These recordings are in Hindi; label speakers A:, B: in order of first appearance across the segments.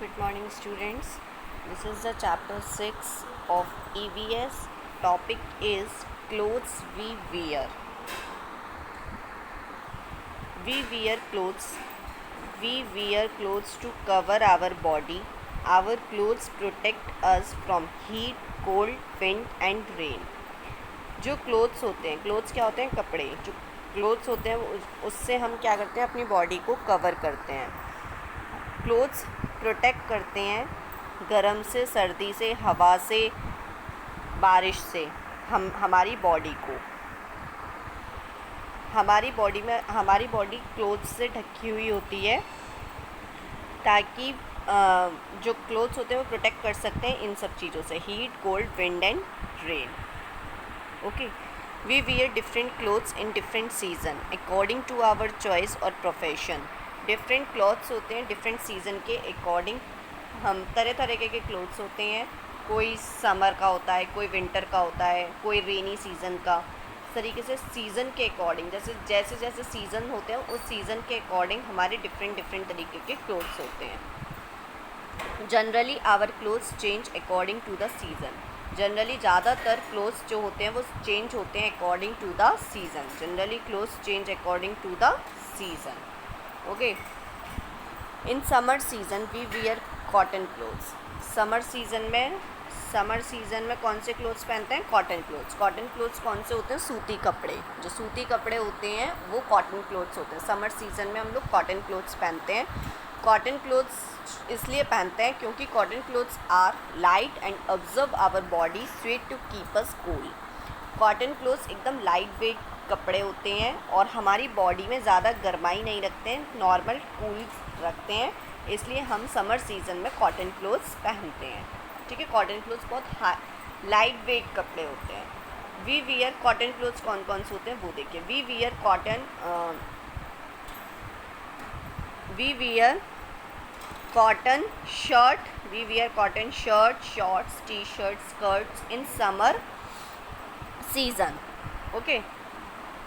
A: Good morning, students. This is the chapter 6 of EVS. Topic is clothes we wear. We wear clothes. We wear clothes to cover our body. Our clothes protect us from heat, cold, wind and rain. जो क्लोथ्स होते हैं, क्लोथ्स क्या होते हैं? कपड़े. जो क्लोथ्स होते हैं उससे हम क्या करते हैं? अपनी बॉडी को कवर करते हैं. क्लोथ्स प्रोटेक्ट करते हैं गर्म से, सर्दी से, हवा से, बारिश से हमारी बॉडी को. हमारी बॉडी क्लोथ्स से ढकी हुई होती है ताकि जो क्लोथ्स होते हैं वो प्रोटेक्ट कर सकते हैं इन सब चीज़ों से, heat, cold, wind and rain. Okay. We wear different clothes in different season according to our choice और प्रोफेशन. डिफरेंट क्लॉथ्स होते हैं डिफरेंट सीज़न के अकॉर्डिंग. हम तरह तरह के क्लोथ्स होते हैं. कोई समर का होता है, कोई विंटर का होता है, कोई रेनी सीज़न का. इस तरीके से सीज़न के अकॉर्डिंग, जैसे जैसे जैसे सीज़न होते हैं उस सीज़न के अकॉर्डिंग हमारे डिफरेंट तरीके के क्लोथ्स होते हैं. Generally our clothes change according to the season. Generally ज़्यादातर क्लोथ्स जो होते हैं वो चेंज होते हैं according to the season. Generally clothes change according to the season. Okay. In summer season we wear cotton clothes. Summer season में कौन से क्लोथ्स पहनते हैं? Cotton clothes. कॉटन क्लोथ्स कौन से होते हैं? सूती कपड़े. जो सूती कपड़े होते हैं वो कॉटन क्लोथ्स होते हैं. समर सीज़न में हम लोग कॉटन क्लोथ्स पहनते हैं. कॉटन क्लोथ्स इसलिए पहनते हैं क्योंकि cotton clothes are light and observe our body sweat to keep us cool. Cotton clothes एकदम लाइट वेट कपड़े होते हैं और हमारी बॉडी में ज़्यादा गर्माई नहीं रखते हैं, नॉर्मल कूल रखते हैं. इसलिए हम समर सीज़न में कॉटन क्लोथ्स पहनते हैं. ठीक है. कॉटन क्लोथ्स बहुत लाइट वेट कपड़े होते हैं. वी वियर कॉटन क्लोथ्स कौन कौन से होते हैं वो देखिए. We wear cotton shirt. We wear cotton shirt, shorts, T shirt, skirts in summer season. Okay.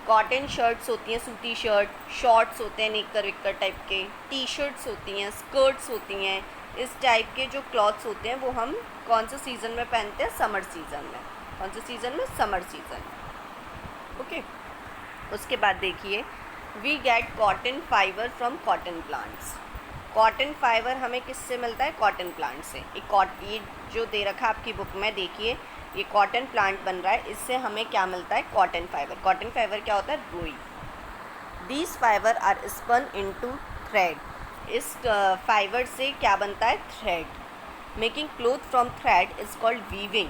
A: Cotton shirts होती हैं, सूती शर्ट. शॉर्ट्स होते हैं निक्कर विक्कर टाइप के. टी शर्ट्स होती हैं, स्कर्ट्स होती हैं. इस टाइप के जो क्लॉथ्स होते हैं वो हम कौन से सीज़न में पहनते हैं? समर सीज़न में. कौन से सीज़न में? Summer season. ओके. उसके बाद देखिए, we get cotton fibre from cotton plants. Cotton fibre हमें किससे मिलता है? कॉटन प्लांट से. ये जो दे रखा आपकी बुक में देखिए, ये कॉटन प्लांट बन रहा है, इससे हमें क्या मिलता है? Cotton fibre. कॉटन फाइबर क्या होता है? रुई. These fibre are spun into thread. इस फाइबर से क्या बनता है? Thread. Making cloth from thread is called weaving.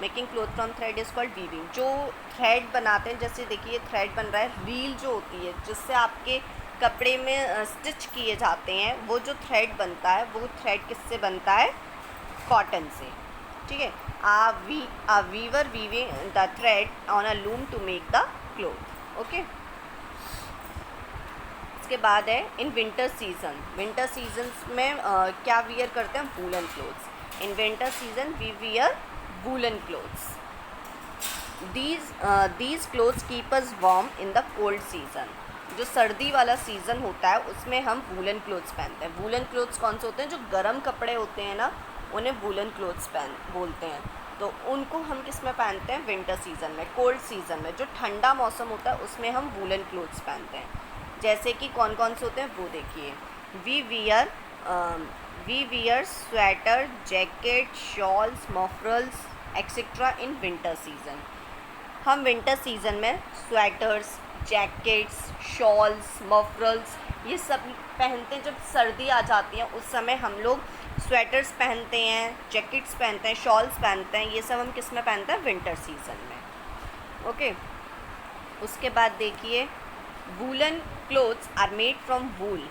A: Making cloth from thread is called weaving. जो थ्रेड बनाते हैं, जैसे देखिए थ्रेड बन रहा है, रील जो होती है जिससे आपके कपड़े में स्टिच किए जाते हैं, वो जो थ्रेड बनता है वो थ्रेड किससे बनता है? कॉटन से. ठीक है. a weaver weaving the thread on a loom to make the cloth. Okay. इसके बाद है in winter season. Winter season में क्या वियर करते हैं? Woollen clothes. In winter season we wear woollen clothes. These clothes keep us warm in the cold season. जो सर्दी वाला सीज़न होता है उसमें हम वूलन क्लोथ्स पहनते हैं. वूलन क्लोथ्स कौन से होते हैं? जो गर्म कपड़े होते हैं ना, उन्हें वूलन क्लोथ्स बोलते हैं. तो उनको हम किस में पहनते हैं? विंटर सीज़न में. कोल्ड सीज़न में जो ठंडा मौसम होता है उसमें हम वूलन क्लोथ्स पहनते हैं. जैसे कि कौन कौन से होते हैं वो देखिए. We wear sweater, jacket, shawls, mufflers etcetera in winter season. हम विंटर सीज़न में स्वेटर्स, जैकेट्स, शॉल्स, मफरल्स ये सब पहनते हैं. जब सर्दी आ जाती है उस समय हम लोग स्वेटर्स पहनते हैं, जैकेट्स पहनते हैं, शॉल्स पहनते हैं. ये सब हम किस में पहनते हैं? विंटर सीज़न में. ओके. उसके बाद देखिए, woollen clothes are made from wool.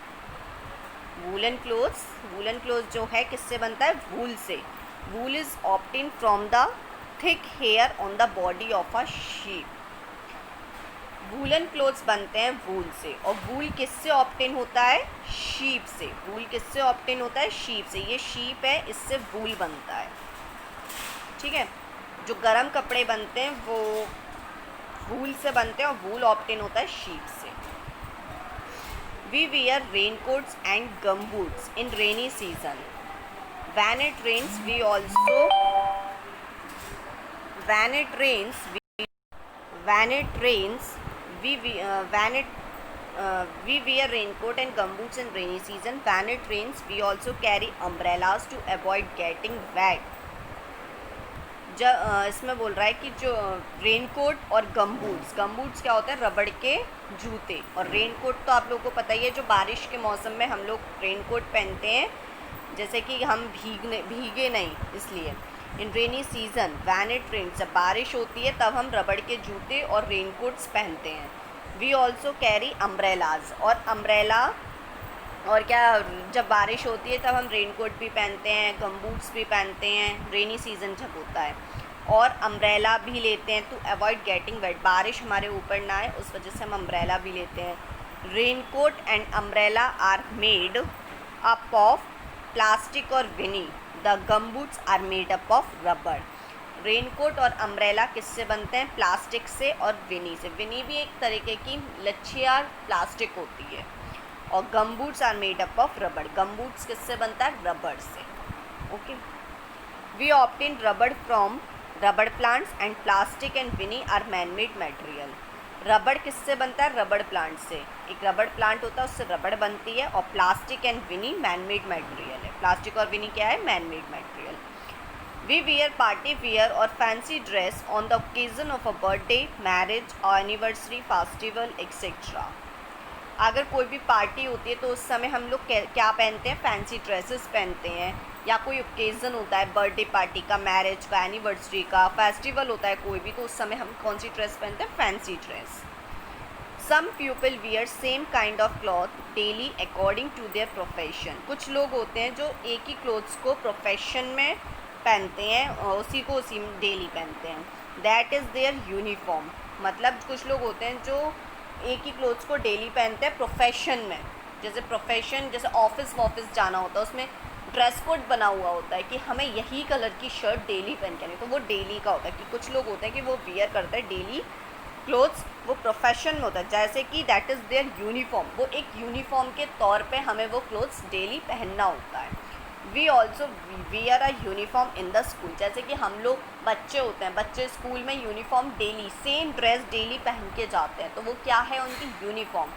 A: Woollen clothes जो है किससे बनता है? वूल से. Wool is obtain from the thick hair on the body of a sheep. Woollen clothes बनते हैं वूल से. और वूल किससे ऑब्टेन होता है? शीप से. वूल किससे ऑब्टेन होता है? शीप से. ये शीप है, इससे वूल बनता है. ठीक है. जो गर्म कपड़े बनते हैं वो वूल से बनते हैं और वूल ऑब्टेन होता है शीप से. We wear raincoats and gum boots in rainy season. When it rains, we also when it rains we, when it rains we wear raincoat and gumboots in rainy season. When it rains, we also carry umbrellas to avoid getting wet. जब इसमें बोल रहा है कि जो रेनकोट और गम्बूट्स क्या होते हैं, रबड़ के जूते। और रेनकोट तो आप लोगों को पता ही है, जो बारिश के मौसम में हम लोग रेनकोट पहनते हैं, जैसे कि हम भीगे नहीं इसलिए। In rainy season when it rains, जब बारिश होती है तब हम रबड़ के जूते और रेनकोट्स पहनते हैं। वी ऑल्सो कैरी अम्ब्रेलाज, और अम्ब्रेला और क्या, जब बारिश होती है तब हम रेनकोट भी पहनते हैं, गम्बूट्स भी पहनते हैं, रेनी सीज़न जब होता है। और अम्ब्रेला भी लेते हैं टू अवॉइड गेटिंग वेट, बारिश हमारे ऊपर ना आए उस वजह से हम अम्ब्रेला भी लेते हैं। Raincoat and umbrella are made up of plastic और vinyl, the gumboots are made up of rubber. Raincoat और अम्ब्रेला किससे बनते हैं? प्लास्टिक से और विनी से। विनी भी एक तरीके की लच्छियार प्लास्टिक होती है। और gumboots are made up of rubber, gumboots किससे बनता है? रबड़ से। Okay, we obtain rubber from rubber plants and plastic and vinyl are man made material. रबड़ किससे बनता है? रबड़ प्लांट से। एक रबड़ प्लांट होता है, उससे रबड़ बनती है। और plastic and vinyl man made material है। प्लास्टिक और विनी क्या है? Man made material. We wear party wear और fancy dress on the occasion of a birthday, marriage, anniversary, festival etcetera. अगर कोई भी पार्टी होती है तो उस समय हम लोग क्या पहनते हैं? फैंसी ड्रेसेस पहनते हैं। या कोई ओकेज़न होता है बर्थडे पार्टी का, मैरिज का, एनिवर्सरी का, फेस्टिवल होता है कोई भी, तो उस समय हम कौन सी ड्रेस पहनते हैं? Fancy dress. Some people wear same kind of cloth daily according to their profession. कुछ लोग होते हैं जो एक ही क्लोथ्स को प्रोफेशन में पहनते हैं और उसी को उसी में डेली पहनते हैं। That is their uniform. मतलब कुछ लोग होते हैं जो एक ही क्लोथ्स को डेली पहनते हैं प्रोफेशन में। जैसे प्रोफेशन, जैसे ऑफिस जाना होता है, उसमें ड्रेस कोड बना हुआ होता है कि हमें यही कलर की शर्ट डेली पहन के आनी, तो वो डेली का होता है। कि कुछ लोग होते हैं कि वो वियर करते हैं डेली क्लोथ्स, वो प्रोफेशन में होता है। जैसे कि दैट इज़ देयर यूनिफॉर्म, वो एक यूनिफॉर्म के तौर पे हमें वो क्लोथ्स डेली पहनना होता है। We also wear a uniform in the school. जैसे कि हम लोग बच्चे होते हैं, बच्चे स्कूल में uniform daily, same dress daily पहन के जाते हैं, तो वो क्या है? उनकी यूनिफॉर्म।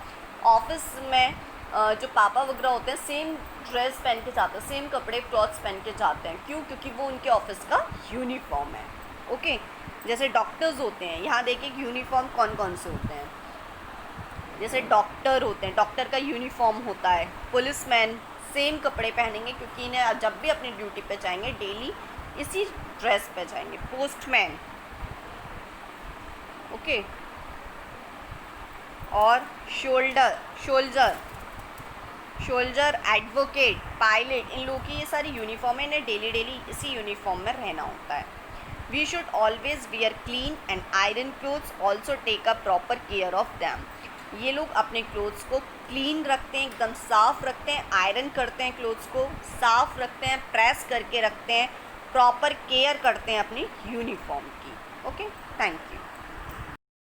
A: ऑफिस में जो पापा वगैरह होते हैं सेम ड्रेस पहन के जाते हैं, सेम कपड़े क्लॉथ्स पहन के जाते हैं। क्यों? क्योंकि वो उनके ऑफिस का यूनिफॉर्म है। ओके, जैसे डॉक्टर्स होते हैं, यहाँ देखिए यूनिफॉर्म कौन कौन से होते हैं। जैसे डॉक्टर होते हैं, डॉक्टर का यूनिफॉर्म होता है। पुलिसमैन सेम कपड़े पहनेंगे क्योंकि इन्हें जब भी अपनी ड्यूटी पे जाएंगे डेली इसी ड्रेस पे जाएंगे। पोस्टमैन, ओके, और सोल्जर, एडवोकेट, पायलट, इन लोगों की ये सारी यूनिफॉर्म है, इन्हें डेली इसी यूनिफॉर्म में रहना होता है। We should always wear clean and iron clothes, also take a proper care of them. ये लोग अपने क्लोथ्स को क्लीन रखते हैं, एकदम साफ़ रखते हैं, आयरन करते हैं, क्लोथ्स को साफ़ रखते हैं, प्रेस करके रखते हैं, प्रॉपर केयर करते हैं अपनी यूनिफॉर्म की। Okay, thank you.